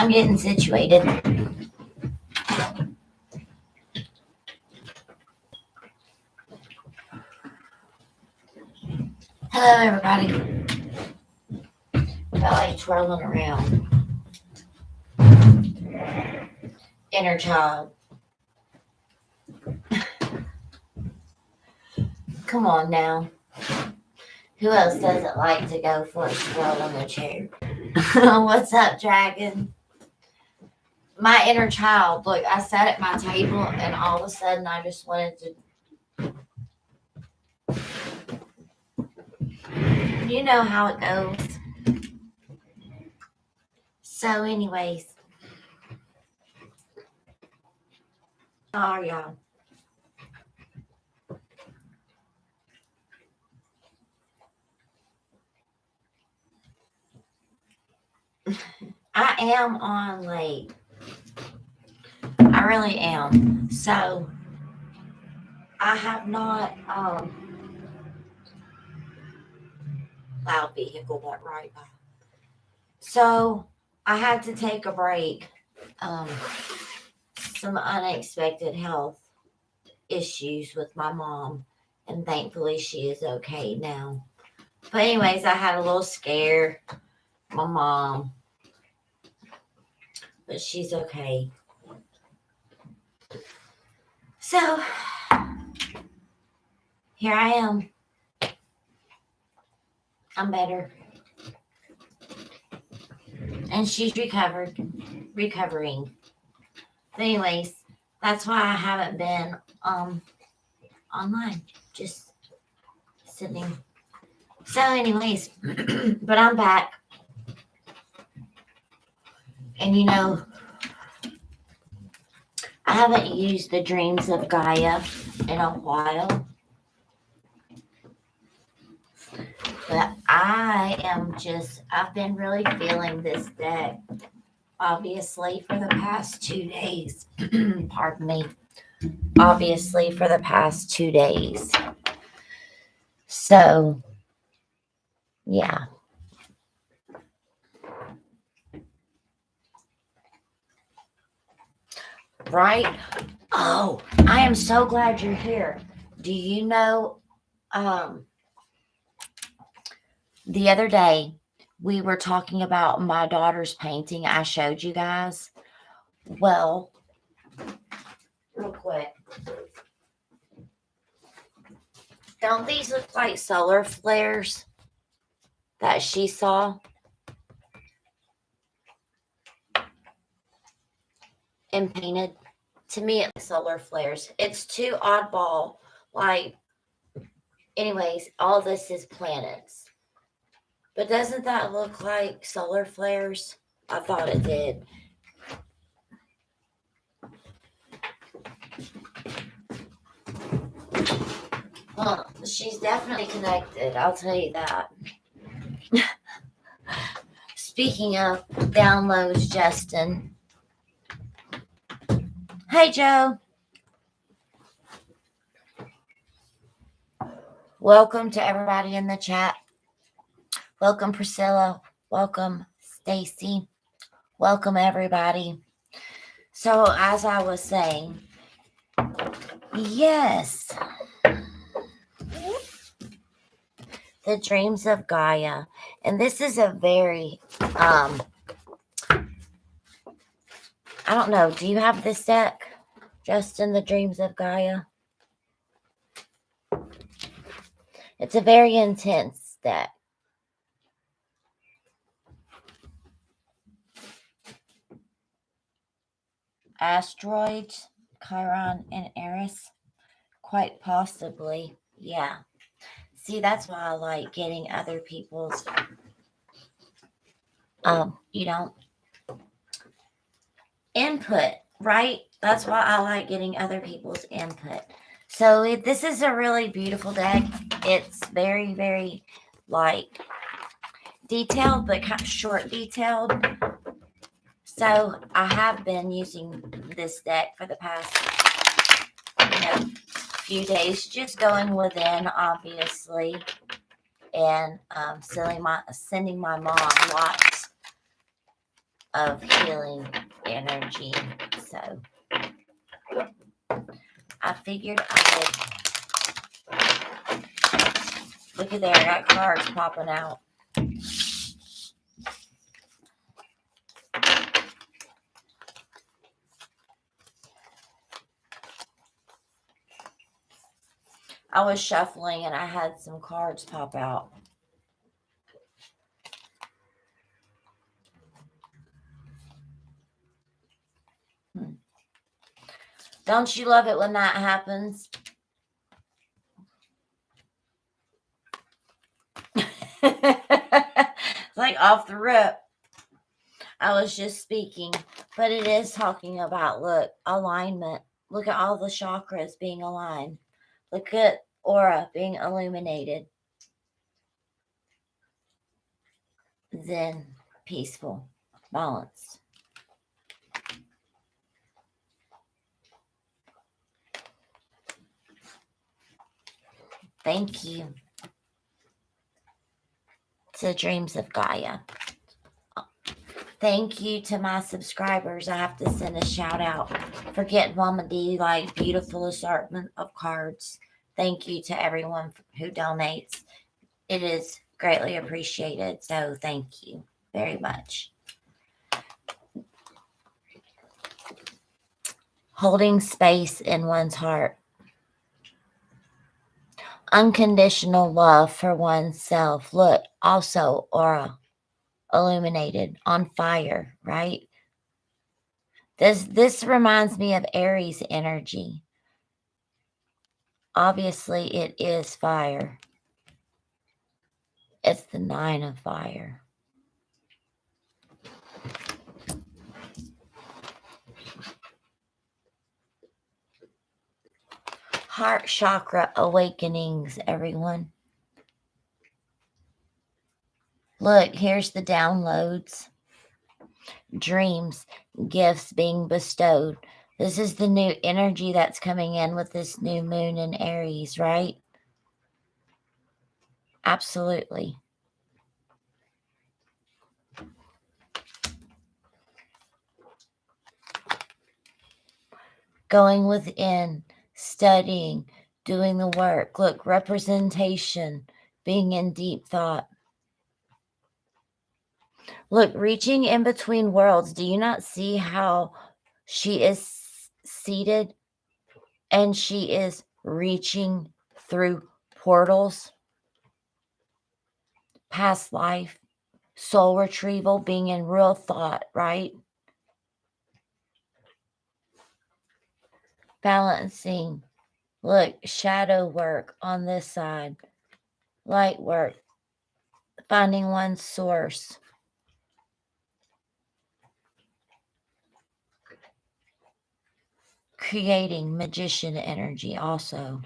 I'm getting situated. Hello, everybody. Belly twirling around. Inner child. Come on now. Who else doesn't like to go for a swirl in the chair? What's up, Dragon? My inner child. Look, I sat at my table and all of a sudden I just wanted to. You know how it goes. So, anyways. How are y'all? I am on late. I really am. So I have not loud vehicle went right by. So I had to take a break. Some unexpected health issues with my mom, and thankfully she is okay now. But anyways, I had a little scare. My mom. But she's okay. So, here I am. I'm better. And she's recovering. But anyways, that's why I haven't been online. Just sitting. So anyways, but I'm back. And you know, I haven't used the Dreams of Gaia in a while. But I've been really feeling this deck, obviously, for the past 2 days. Pardon me. Obviously, for the past 2 days. So, yeah. Right? Oh, I am so glad you're here. Do you know, the other day we were talking about my daughter's painting I showed you guys? Well, real quick. Don't these look like solar flares that she saw? And painted. To me, it's solar flares. It's too oddball. Like, anyways, all this is planets. But doesn't that look like solar flares? I thought it did. Well, she's definitely connected. I'll tell you that. Speaking of downloads, Justin. Hey, Joe. Welcome to everybody in the chat. Welcome, Priscilla. Welcome, Stacy. Welcome, everybody. So, as I was saying, yes, the Dreams of Gaia. And this is a very, I don't know. Do you have this deck, Justin, the Dreams of Gaia? It's a very intense deck. Asteroids, Chiron, and Eris. Quite possibly. Yeah. See, that's why I like getting other people's, input, right? That's why I like getting other people's input. So this is a really beautiful deck. It's very, very, detailed, but kind of short detailed. So I have been using this deck for the past, few days, just going within, obviously, and sending my mom lots of healing energy. So I figured I would. Look at there, I got cards popping out. I was shuffling and I had some cards pop out. Don't you love it when that happens? It's like off the rip. I was just speaking, but it is talking about, look, alignment. Look at all the chakras being aligned. Look at aura being illuminated. Zen, peaceful, balanced. Thank you to Dreams of Gaia. Thank you to my subscribers. I have to send a shout out for getting Mama D like beautiful assortment of cards. Thank you to everyone who donates. It is greatly appreciated. So thank you very much. Holding space in one's heart. Unconditional love for oneself. Look, also aura illuminated, on fire, right? This reminds me of Aries energy. Obviously, it is fire. It's the 9 of fire. Heart chakra awakenings, everyone. Look, here's the downloads. Dreams, gifts being bestowed. This is the new energy that's coming in with this new moon in Aries, right? Absolutely. Going within, studying, doing the work. Look, representation, being in deep thought. Look, reaching in between worlds. Do you not see how she is seated and she is reaching through portals? Past life, soul retrieval, being in real thought, right? Balancing. Look, shadow work on this side, light work, finding one's source. Creating magician energy also.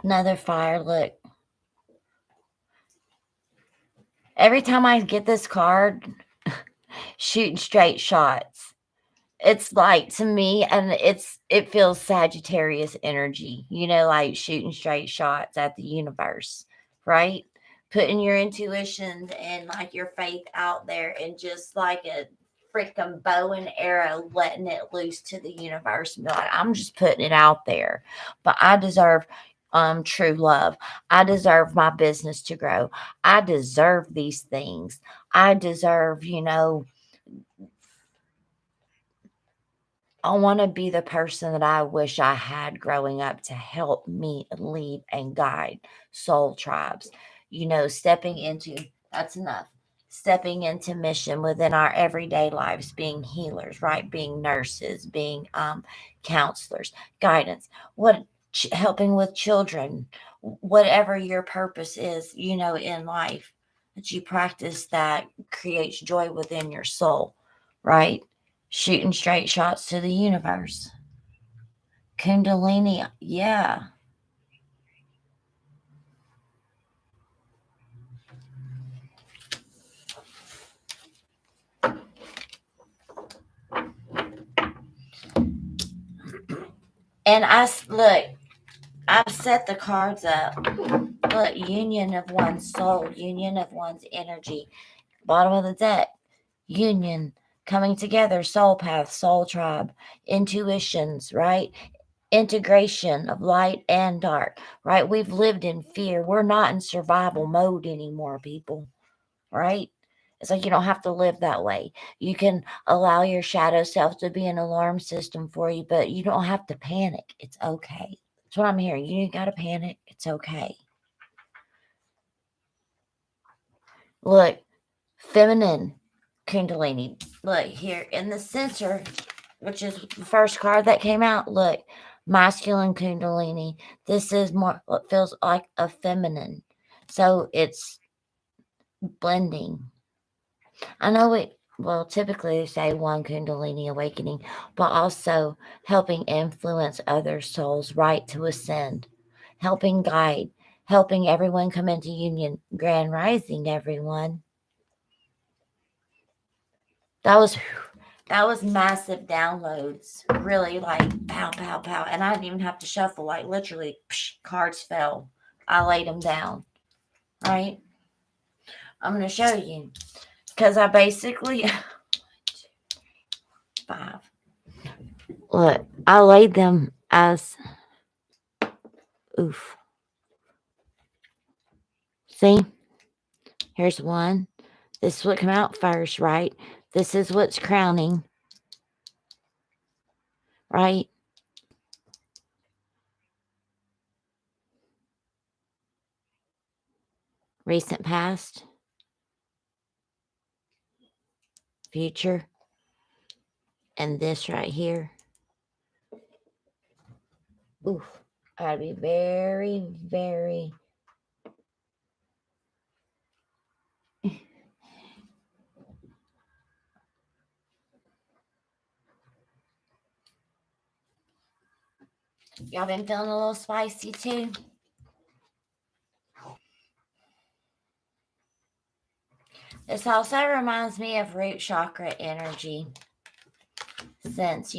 Another fire, look. Every time I get this card, shooting straight shots. It's like, to me, and it feels Sagittarius energy, like shooting straight shots at the universe, right? Putting your intuition and like your faith out there and just like a freaking bow and arrow, letting it loose to the universe and be like, I'm just putting it out there. But I deserve true love. I deserve my business to grow. I deserve these things. I deserve, I want to be the person that I wish I had growing up to help me lead and guide soul tribes. Stepping into, that's enough. Stepping into mission within our everyday lives, being healers, right? Being nurses, being counselors, guidance, helping with children, whatever your purpose is, in life, that you practice that creates joy within your soul, right? Shooting straight shots to the universe. Kundalini, yeah. And I've set the cards up. Look, union of one's soul, union of one's energy. Bottom of the deck, union, coming together, soul path, soul tribe, intuitions, right? Integration of light and dark, right? We've lived in fear. We're not in survival mode anymore, people, right? It's like you don't have to live that way. You can allow your shadow self to be an alarm system for you, but you don't have to panic. It's okay. That's what I'm hearing. You ain't got to panic. It's okay. Look, feminine Kundalini. Look here in the center, which is the first card that came out. Look, masculine Kundalini. This is more what feels like a feminine. So it's blending. I know it, well, typically they say one Kundalini awakening, but also helping influence other souls right to ascend, helping guide, helping everyone come into union. Grand rising, everyone. That was massive downloads. Really, like pow, pow, pow. And I didn't even have to shuffle. Like literally, cards fell. I laid them down. Right? I'm going to show you. Because I basically, 5. Look, I laid them as, oof. See? Here's one. This is what came out first, right? This is what's crowning. Right? Recent past. Future. And this right here. Oof. I gotta be very, very. Y'all been feeling a little spicy too? This also reminds me of root chakra energy. Since,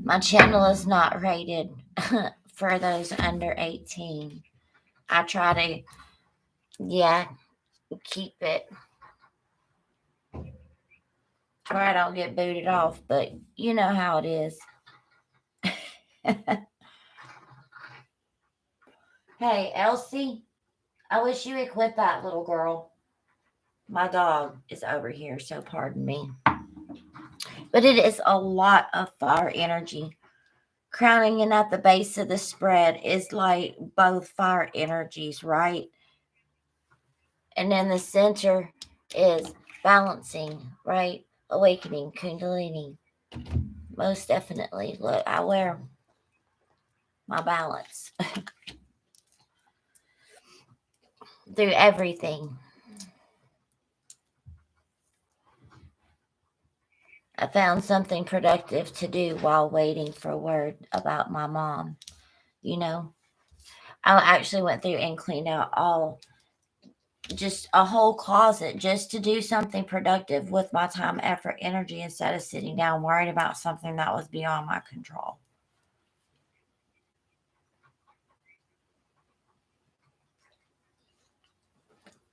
my channel is not rated for those under 18. I try to, keep it where I don't get booted off, but you know how it is. Hey, Elsie, I wish you would quit that, little girl. My dog is over here, so pardon me. But it is a lot of fire energy. Crowning in at the base of the spread is like both fire energies, right? And then the center is balancing, right? Awakening, Kundalini. Most definitely. Look, I wear my balance through everything. I found something productive to do while waiting for word about my mom. I actually went through and cleaned out just a whole closet just to do something productive with my time, effort, energy instead of sitting down worrying about something that was beyond my control.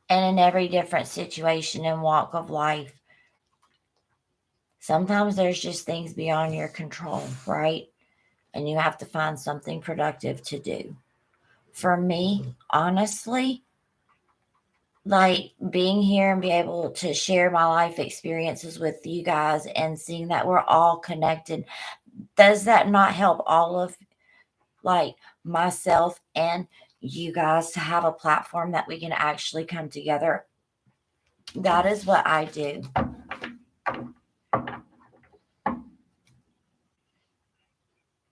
And in every different situation and walk of life, sometimes there's just things beyond your control, right? And you have to find something productive to do. For me, honestly, like being here and be able to share my life experiences with you guys and seeing that we're all connected, does that not help all of like myself and you guys to have a platform that we can actually come together? That is what I do.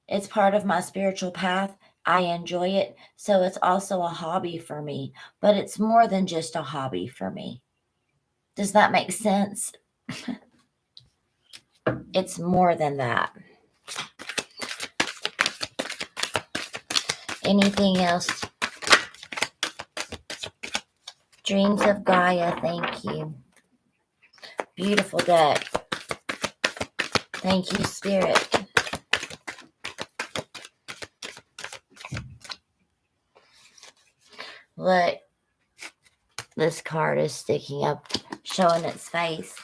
It's part of my spiritual path. I enjoy it. So it's also a hobby for me, but it's more than just a hobby for me. Does that make sense? It's more than that. Anything else? Dreams of Gaia, thank you. Beautiful deck. Thank you, Spirit. Look, this card is sticking up, showing its face.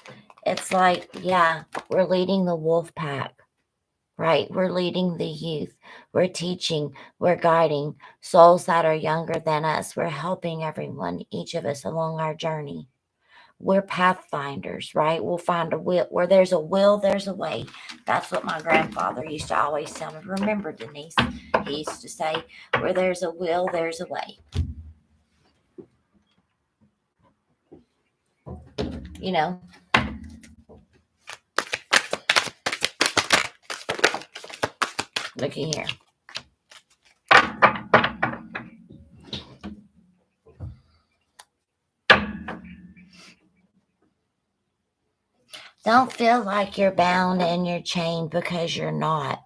It's like, yeah, we're leading the wolf pack, right? We're leading the youth. We're teaching, we're guiding souls that are younger than us. We're helping everyone, each of us along our journey. We're pathfinders, right? We'll find a will. Where there's a will, there's a way. That's what my grandfather used to always tell me. Remember, Denise, he used to say, where there's a will, there's a way. You know, looky here. Don't feel like you're bound and you're chained, because you're not.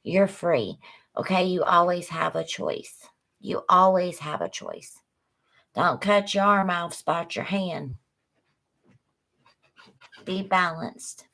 You're free. Okay, you always have a choice. You always have a choice. Don't cut your arm off, spot your hand. Be balanced.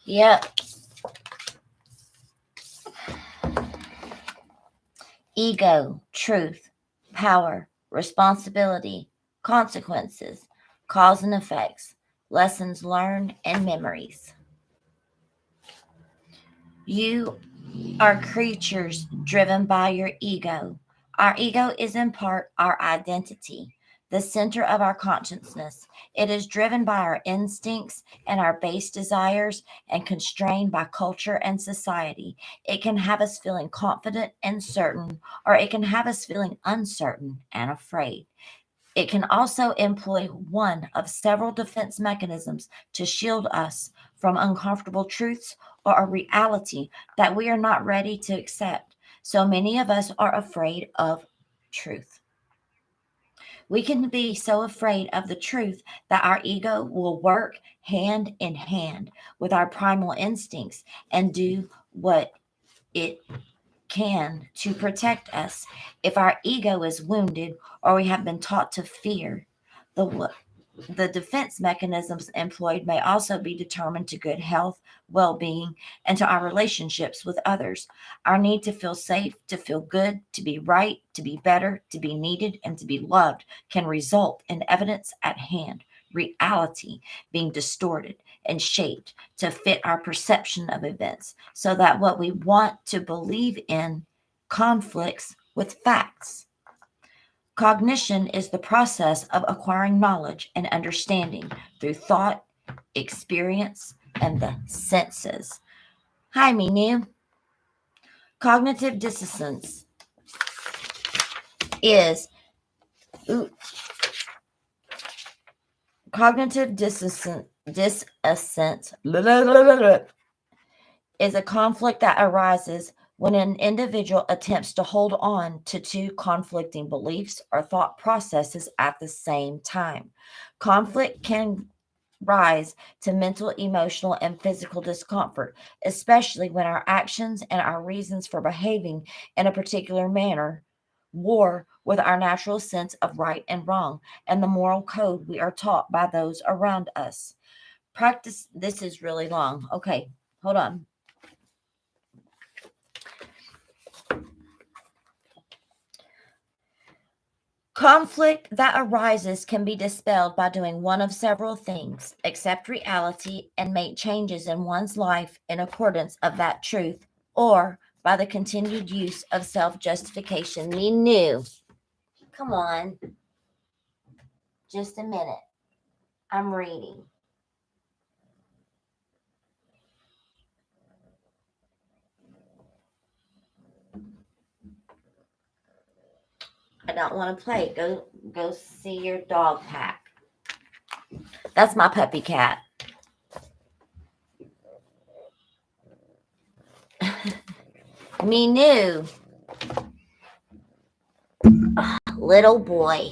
Yep. Ego, truth, power, responsibility, consequences, cause and effects, lessons learned, and memories. You are creatures driven by your ego. Our ego is in part our identity, the center of our consciousness. It is driven by our instincts and our base desires and constrained by culture and society. It can have us feeling confident and certain, or it can have us feeling uncertain and afraid. It can also employ one of several defense mechanisms to shield us from uncomfortable truths or a reality that we are not ready to accept. So many of us are afraid of truth. We can be so afraid of the truth that our ego will work hand in hand with our primal instincts and do what it can to protect us. If our ego is wounded or we have been taught to fear, the defense mechanisms employed may also be determined to good health, well being, and to our relationships with others. Our need to feel safe, to feel good, to be right, to be better, to be needed, and to be loved can result in evidence at hand, reality being distorted and shaped to fit our perception of events, so that what we want to believe in conflicts with facts. Cognition is the process of acquiring knowledge and understanding through thought, experience, and the senses. Hi, Minu. Cognitive dissonance is ooh, cognitive dissonance is a conflict that arises when an individual attempts to hold on to two conflicting beliefs or thought processes at the same time. Conflict can rise to mental, emotional, and physical discomfort, especially when our actions and our reasons for behaving in a particular manner war with our natural sense of right and wrong and the moral code we are taught by those around us. Practice, this is really long. Okay, hold on. Conflict that arises can be dispelled by doing one of several things: accept reality and make changes in one's life in accordance of that truth, or by the continued use of self-justification. Me knew. Come on. Just a minute. I'm reading. I don't want to play. Go see your dog pack. That's my puppy cat. Me knew. Little boy.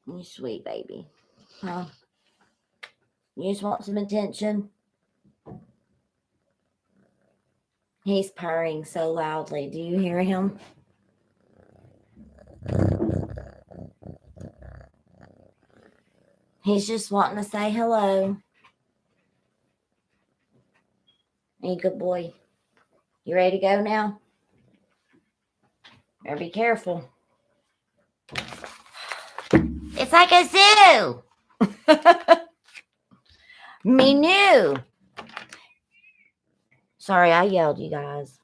You sweet baby. Huh? You just want some attention? He's purring so loudly. Do you hear him? He's just wanting to say hello. Hey, good boy. You ready to go now? Better be careful. It's like a zoo. Me new. Sorry, I yelled, you guys.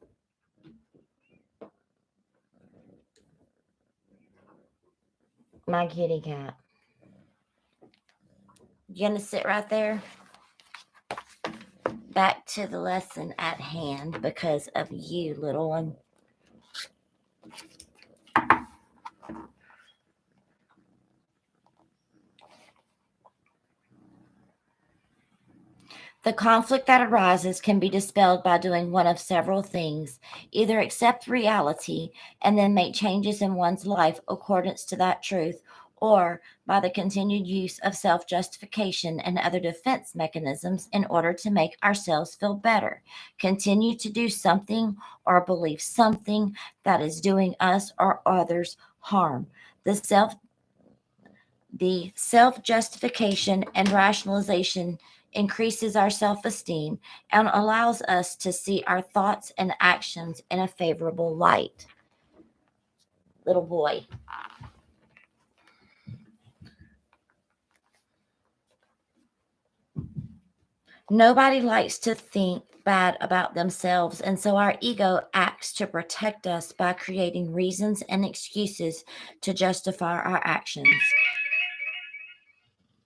My kitty cat. You gonna sit right there? Back to the lesson at hand because of you, little one. The conflict that arises can be dispelled by doing one of several things. Either accept reality and then make changes in one's life accordance to that truth, or by the continued use of self-justification and other defense mechanisms in order to make ourselves feel better. Continue to do something or believe something that is doing us or others harm. The self-justification and rationalization increases our self-esteem and allows us to see our thoughts and actions in a favorable light. Little boy. Nobody likes to think bad about themselves, and so our ego acts to protect us by creating reasons and excuses to justify our actions.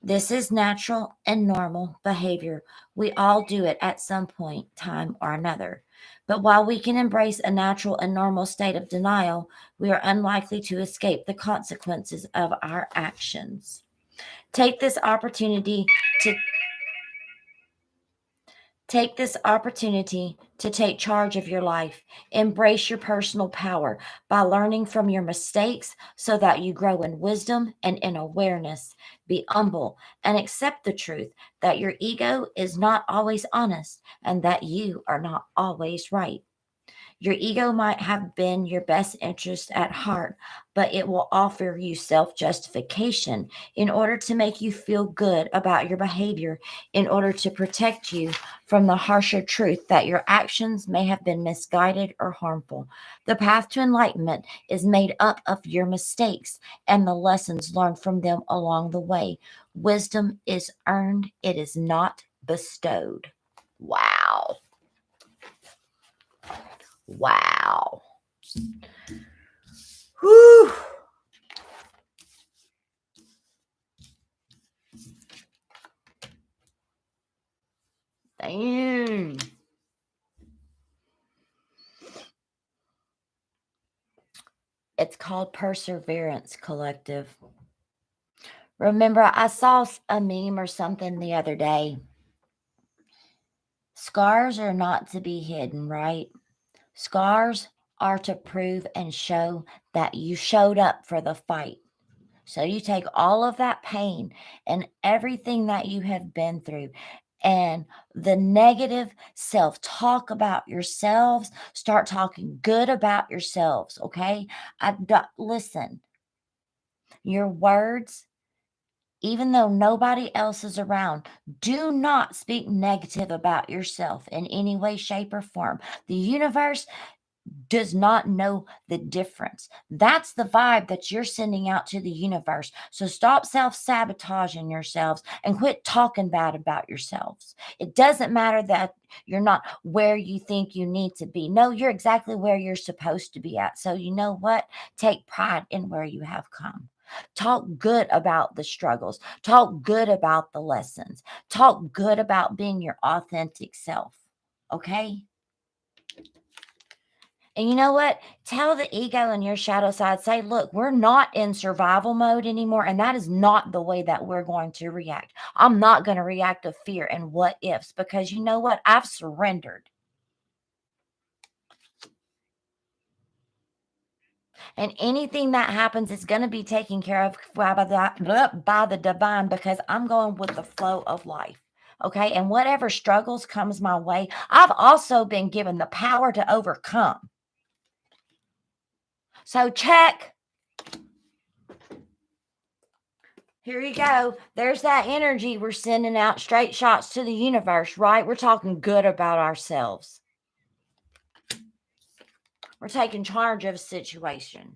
This is natural and normal behavior. We all do it at some point, time or another. But while we can embrace a natural and normal state of denial, we are unlikely to escape the consequences of our actions. Take this opportunity to take charge of your life. Embrace your personal power by learning from your mistakes so that you grow in wisdom and in awareness. Be humble and accept the truth that your ego is not always honest and that you are not always right. Your ego might have been your best interest at heart, but it will offer you self justification in order to make you feel good about your behavior, in order to protect you from the harsher truth that your actions may have been misguided or harmful. The path to enlightenment is made up of your mistakes and the lessons learned from them along the way. Wisdom is earned, it is not bestowed. Wow. Wow. Whew. Damn. It's called Perseverance Collective. Remember, I saw a meme or something the other day. Scars are not to be hidden, right? Scars are to prove and show that you showed up for the fight. So you take all of that pain and everything that you have been through and the negative self-talk about yourselves, start talking good about yourselves, okay? Listen, your words, even though nobody else is around, do not speak negative about yourself in any way, shape, or form. The universe does not know the difference. That's the vibe that you're sending out to the universe. So stop self-sabotaging yourselves and quit talking bad about yourselves. It doesn't matter that you're not where you think you need to be. No, you're exactly where you're supposed to be at. So you know what? Take pride in where you have come. Talk good about the struggles. Talk good about the lessons. Talk good about being your authentic self. Okay? And you know what? Tell the ego and your shadow side, say, look, we're not in survival mode anymore. And that is not the way that we're going to react. I'm not going to react to fear and what ifs because you know what? I've surrendered. And anything that happens is going to be taken care of by the divine, because I'm going with the flow of life. Okay. And whatever struggles comes my way, I've also been given the power to overcome. So check. Here you go. There's that energy we're sending out, straight shots to the universe, right? We're talking good about ourselves. We're taking charge of a situation.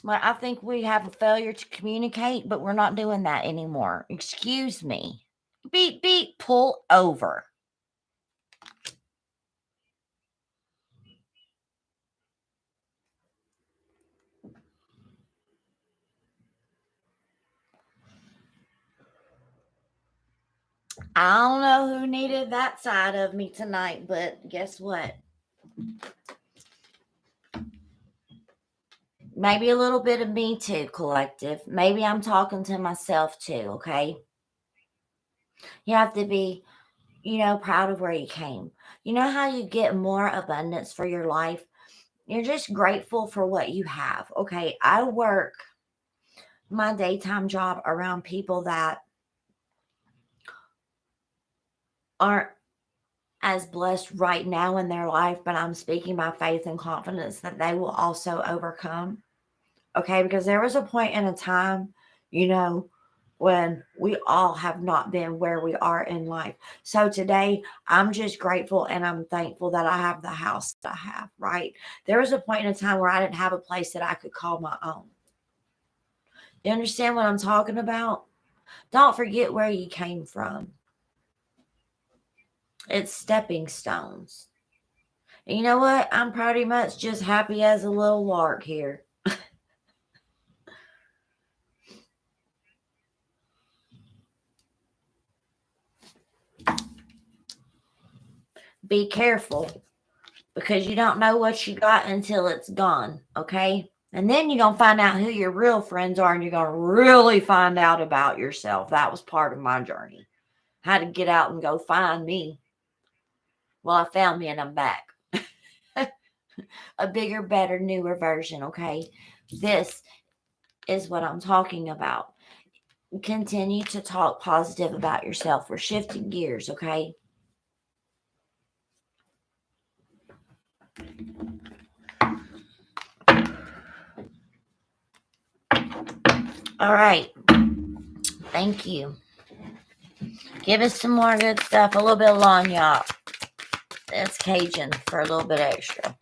Well, I think we have a failure to communicate, but we're not doing that anymore. Excuse me. Beep, beep, pull over. I don't know who needed that side of me tonight, but guess what? Maybe a little bit of me too, collective. Maybe I'm talking to myself too, okay? You have to be, proud of where you came. You know how you get more abundance for your life? You're just grateful for what you have. Okay, I work my daytime job around people that aren't as blessed right now in their life, but I'm speaking by faith and confidence that they will also overcome. Okay, because there was a point in a time, when we all have not been where we are in life. So today, I'm just grateful and I'm thankful that I have the house that I have, right? There was a point in a time where I didn't have a place that I could call my own. You understand what I'm talking about? Don't forget where you came from. It's stepping stones. And you know what? I'm pretty much just happy as a little lark here. Be careful, because you don't know what you got until it's gone, okay? And then you're going to find out who your real friends are, and you're going to really find out about yourself. That was part of my journey. How to get out and go find me. Well, I found me and I'm back. A bigger, better, newer version, okay? This is what I'm talking about. Continue to talk positive about yourself. We're shifting gears, okay? All right. Thank you. Give us some more good stuff. A little bit of lagniappe. That's Cajun for a little bit extra.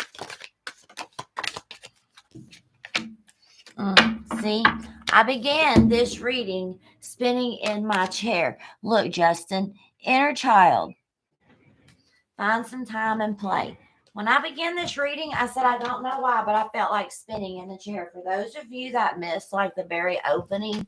See, I began this reading spinning in my chair. Look, Justin, inner child. Find some time and play. When I began this reading, I said, I don't know why, but I felt like spinning in the chair. For those of you that missed like the very opening,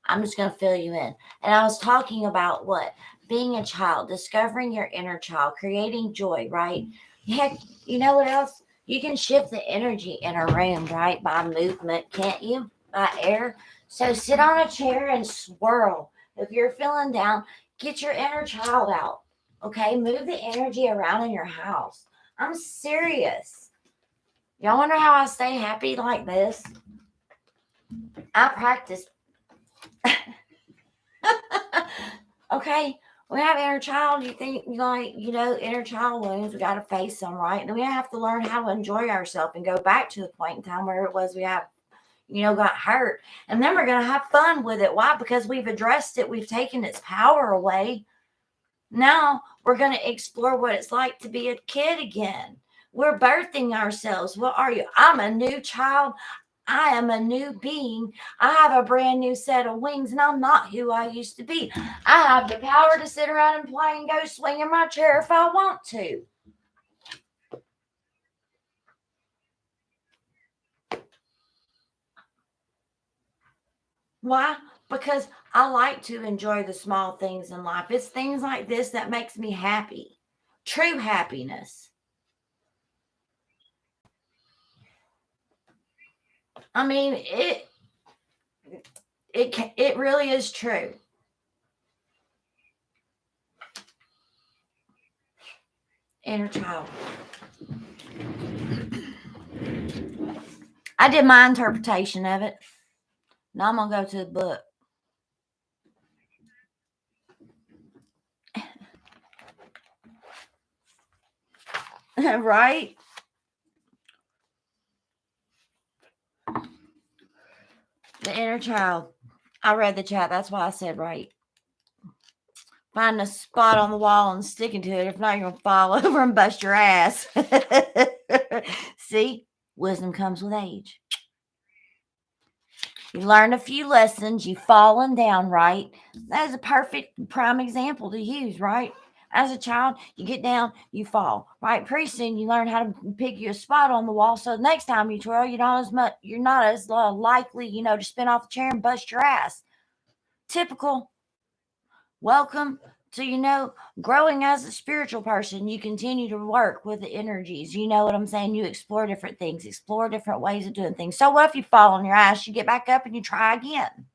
I'm just going to fill you in. And I was talking about what? Being a child, discovering your inner child, creating joy, right? Heck, you know what else? You can shift the energy in a room, right? By movement, can't you? By air. So sit on a chair and swirl. If you're feeling down, get your inner child out. Okay? Move the energy around in your house. I'm serious. Y'all wonder how I stay happy like this? I practice. Okay, we have inner child. You think, inner child wounds, we got to face them, right? And we have to learn how to enjoy ourselves and go back to the point in time where it was we have, got hurt. And then we're going to have fun with it. Why? Because we've addressed it. We've taken its power away. Now we're going to explore what it's like to be a kid again. We're birthing ourselves. What are you? I'm a new child. I am a new being. I have a brand new set of wings, and I'm not who I used to be. I have the power to sit around and play and go swing in my chair if I want to. Why? Because I like to enjoy the small things in life. It's things like this that makes me happy. True happiness. I mean, it really is true. Inner child. I did my interpretation of it. Now I'm going to go to the book. Right? The inner child. I read the chat. That's why I said right. Find a spot on the wall and sticking to it. If not, you're going to fall over and bust your ass. See? Wisdom comes with age. You learn a few lessons. You've fallen down, right? That is a perfect prime example to use, right? As a child, you get down, you fall, right? Pretty soon, you learn how to pick you a spot on the wall. So the next time you twirl, you're not as likely, to spin off the chair and bust your ass. Typical. Welcome to, growing as a spiritual person. You continue to work with the energies. You know what I'm saying? You explore different things, explore different ways of doing things. So what if you fall on your ass? You get back up and you try again.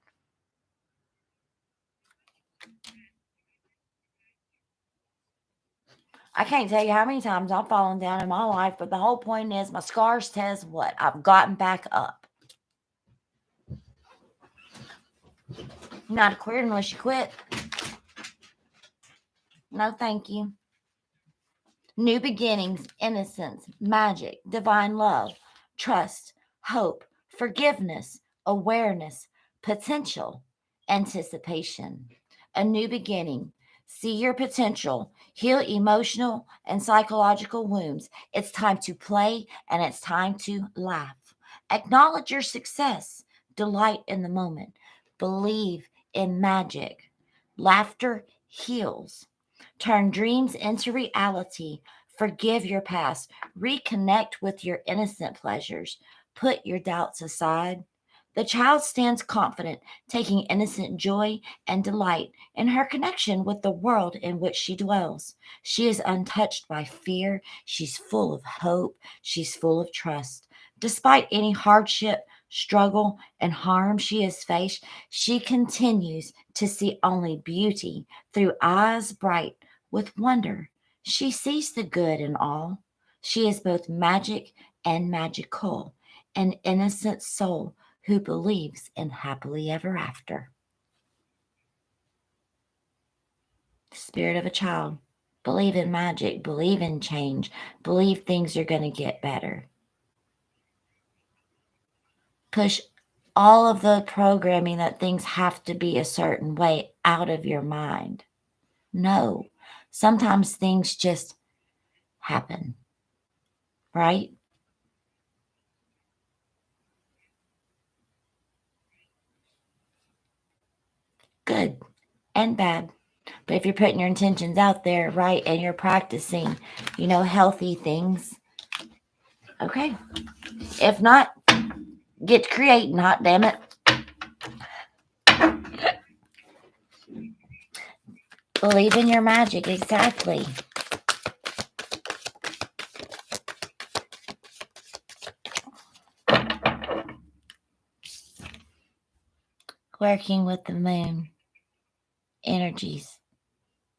I can't tell you how many times I've fallen down in my life, but the whole point is my scars tell us what? I've gotten back up. You're not a queer unless you quit. No, thank you. New beginnings, innocence, magic, divine love, trust, hope, forgiveness, awareness, potential, anticipation. A new beginning. See your potential, heal emotional and psychological wounds. It's time to play and it's time to laugh. Acknowledge your success, delight in the moment, believe in magic. Laughter heals. Turn dreams into reality. Forgive your past. Reconnect with your innocent pleasures. Put your doubts aside. The child stands confident, taking innocent joy and delight in her connection with the world in which she dwells. She is untouched by fear. She's full of hope. She's full of trust. Despite any hardship, struggle, and harm she has faced, she continues to see only beauty through eyes bright with wonder. She sees the good in all. She is both magic and magical, an innocent soul who believes in happily ever after. Spirit of a child. Believe in magic, believe in change, believe things are going to get better. Push all of the programming that things have to be a certain way out of your mind. No, sometimes things just happen, right? Good and bad. But if you're putting your intentions out there, right, and you're practicing, healthy things, okay. If not, get creating, hot damn it. Believe in your magic, exactly. Working with the moon energies,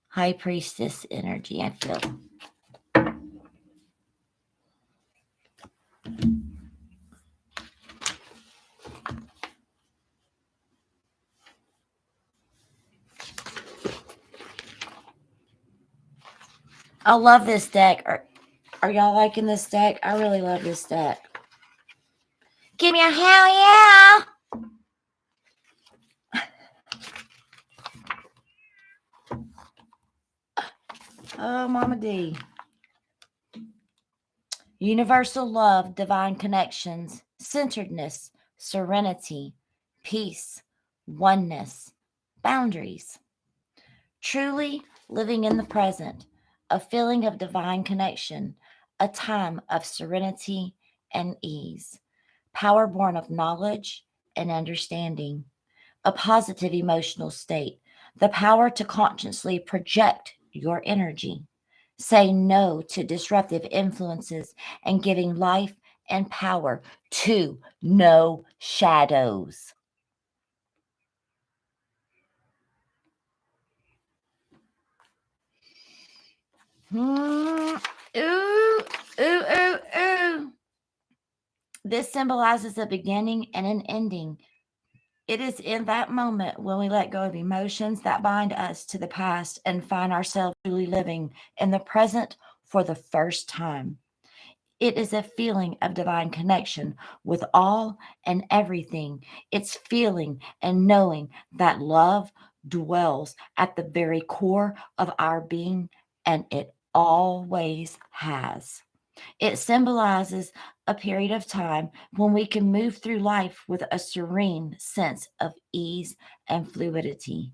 high priestess energy, I feel. I love this deck. Are y'all liking this deck? I really love this deck. Give me a hell yeah! Oh, Mama D. Universal love, divine connections, centeredness, serenity, peace, oneness, boundaries. Truly living in the present, a feeling of divine connection, a time of serenity and ease, power born of knowledge and understanding, a positive emotional state, the power to consciously project your energy. Say no to disruptive influences and giving life and power to no shadows. Ooh, ooh, ooh, ooh. This symbolizes a beginning and an ending. It is in that moment when we let go of emotions that bind us to the past and find ourselves truly living in the present for the first time. It is a feeling of divine connection with all and everything. It's feeling and knowing that love dwells at the very core of our being, and it always has. It symbolizes a period of time when we can move through life with a serene sense of ease and fluidity.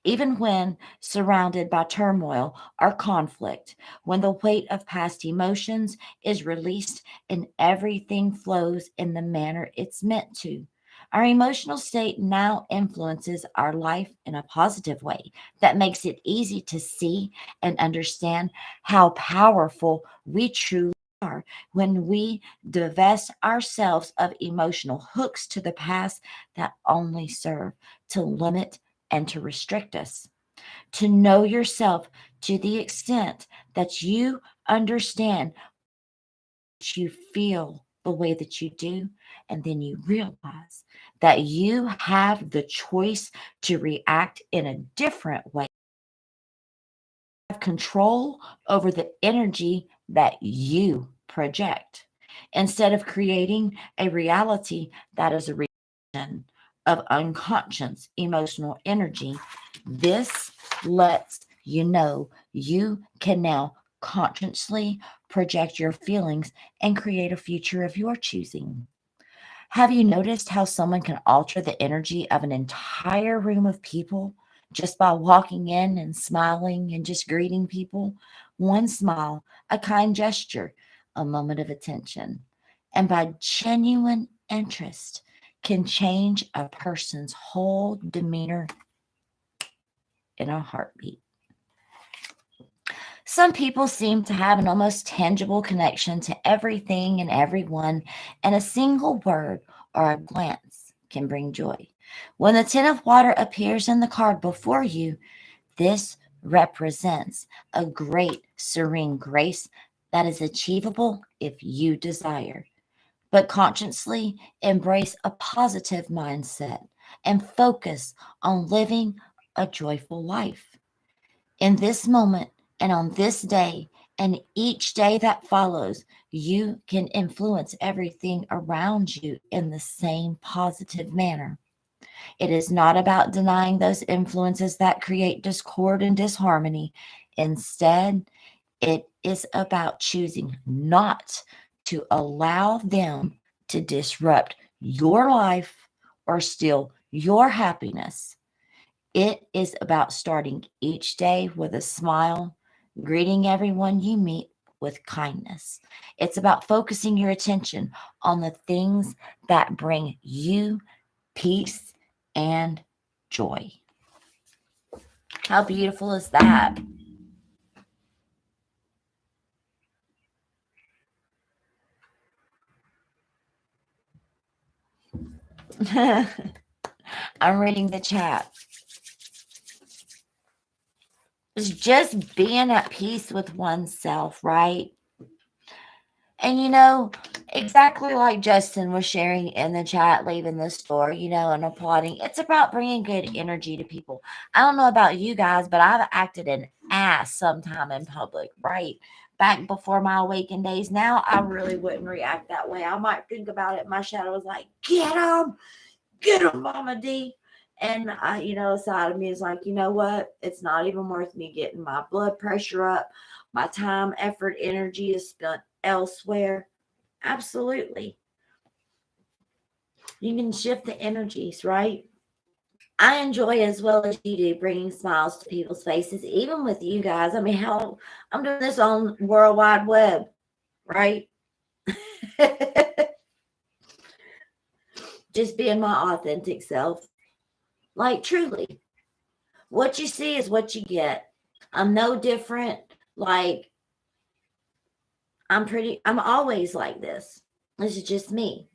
Even when surrounded by turmoil or conflict, when the weight of past emotions is released and everything flows in the manner it's meant to. Our emotional state now influences our life in a positive way that makes it easy to see and understand how powerful we truly are when we divest ourselves of emotional hooks to the past that only serve to limit and to restrict us. To know yourself to the extent that you understand that you feel the way that you do, and then you realize that you have the choice to react in a different way, have control over the energy that you project instead of creating a reality that is a reaction of unconscious emotional energy. This lets you know you can now consciously project your feelings and create a future of your choosing. Have you noticed how someone can alter the energy of an entire room of people just by walking in and smiling and just greeting people? One smile, a kind gesture, a moment of attention, and by genuine interest can change a person's whole demeanor in a heartbeat. Some people seem to have an almost tangible connection to everything and everyone, and a single word or a glance can bring joy. When the Ten of Water appears in the card before you, this represents a great serene grace that is achievable if you desire. But consciously embrace a positive mindset and focus on living a joyful life. In this moment and on this day and each day that follows, you can influence everything around you in the same positive manner. It is not about denying those influences that create discord and disharmony. Instead, it is about choosing not to allow them to disrupt your life or steal your happiness. It is about starting each day with a smile, greeting everyone you meet with kindness. It's about focusing your attention on the things that bring you peace and joy. How beautiful is that? I'm reading the chat. It's just being at peace with oneself, right? And exactly like Justin was sharing in the chat, leaving the store, and applauding, it's about bringing good energy to people. I don't know about you guys, but I've acted an ass sometime in public, right? Back before my awakened days. Now, I really wouldn't react that way. I might think about it. My shadow was like, get him, Mama D. And a side of me is like, you know what? It's not even worth me getting my blood pressure up. My time, effort, energy is spent elsewhere. Absolutely. You can shift the energies, right? I enjoy as well as you do bringing smiles to people's faces, even with you guys. I mean, how I'm doing this on World Wide Web, right? Just being my authentic self. Like, truly, what you see is what you get. I'm no different. Like, I'm always like this. This is just me.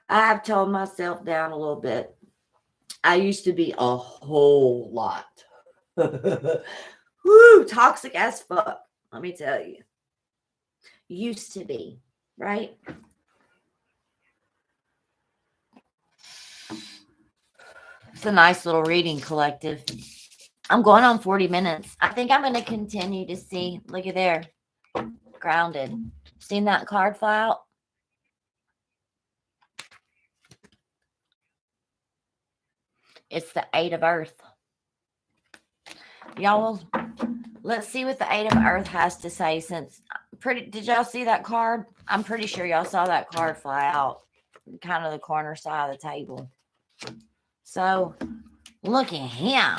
I have toned myself down a little bit. I used to be a whole lot. Woo, toxic as fuck. Let me tell you. used to be, right? It's a nice little reading collective. I'm going on 40 minutes. I think I'm going to continue to see. Look at there. Grounded. Seen that card fly out? It's the Eight of Earth. Y'all, let's see what the Eight of Earth has to say. Did y'all see that card? I'm pretty sure y'all saw that card fly out. Kind of the corner side of the table. So, look at him.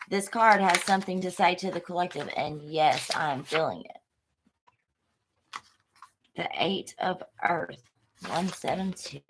This card has something to say to the collective, and yes, I'm feeling it. The Eight of Earth, 172.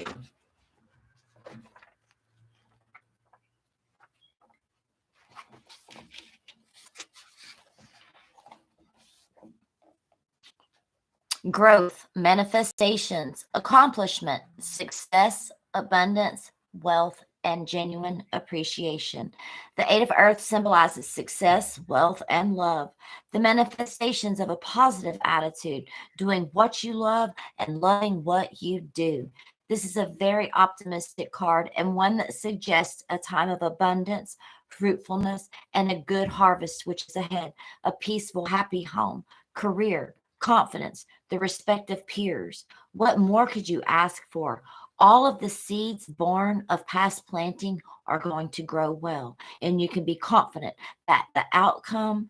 Growth, manifestations, accomplishment, success, abundance, wealth, and genuine appreciation. The Eight of Earth symbolizes success, wealth, and love. The manifestations of a positive attitude, doing what you love and loving what you do. This is a very optimistic card and one that suggests a time of abundance, fruitfulness, and a good harvest which is ahead. A peaceful, happy home, career, confidence, the respect of peers. What more could you ask for? All of the seeds born of past planting are going to grow well, and you can be confident that the outcome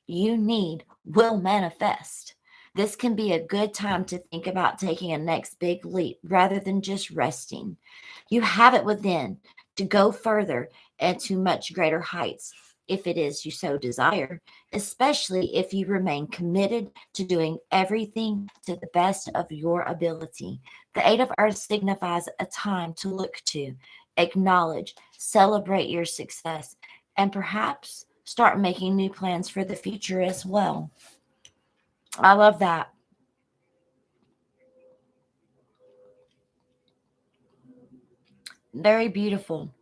you need will manifest. This can be a good time to think about taking a next big leap rather than just resting. You have it within to go further and to much greater heights if it is you so desire, especially if you remain committed to doing everything to the best of your ability. The Eight of Earth signifies a time to look to, acknowledge, celebrate your success, and perhaps start making new plans for the future as well. I love that. Very beautiful.